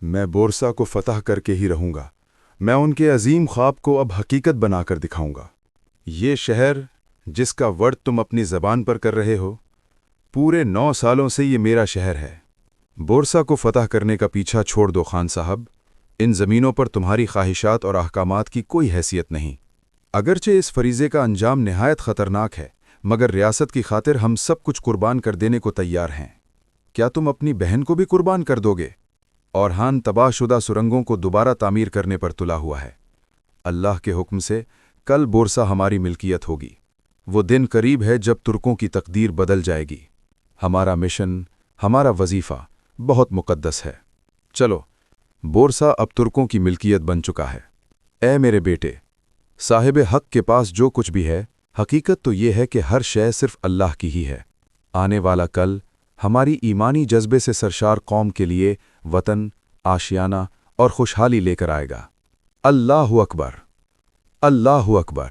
میں بورسا کو فتح کر کے ہی رہوں گا۔ میں ان کے عظیم خواب کو اب حقیقت بنا کر دکھاؤں گا۔ یہ شہر جس کا ورد تم اپنی زبان پر کر رہے ہو، پورے 9 سالوں سے یہ میرا شہر ہے۔ بورسا کو فتح کرنے کا پیچھا چھوڑ دو خان صاحب۔ ان زمینوں پر تمہاری خواہشات اور احکامات کی کوئی حیثیت نہیں۔ اگرچہ اس فریضے کا انجام نہایت خطرناک ہے، مگر ریاست کی خاطر ہم سب کچھ قربان کر دینے کو تیار ہیں۔ کیا تم اپنی بہن کو بھی قربان کر دو گے؟ اورہان تباہ شدہ سرنگوں کو دوبارہ تعمیر کرنے پر تلا ہوا ہے۔ اللہ کے حکم سے کل بورسا ہماری ملکیت ہوگی۔ وہ دن قریب ہے جب ترکوں کی تقدیر بدل جائے گی۔ ہمارا مشن، ہمارا وظیفہ بہت مقدس ہے۔ چلو، بورسا اب ترکوں کی ملکیت بن چکا ہے۔ اے میرے بیٹے، صاحب حق کے پاس جو کچھ بھی ہے، حقیقت تو یہ ہے کہ ہر شے صرف اللہ کی ہی ہے۔ آنے والا کل ہماری ایمانی جذبے سے سرشار قوم کے لیے وطن، آشیانہ اور خوشحالی لے کر آئے گا۔ اللہ اکبر! اللہ اکبر!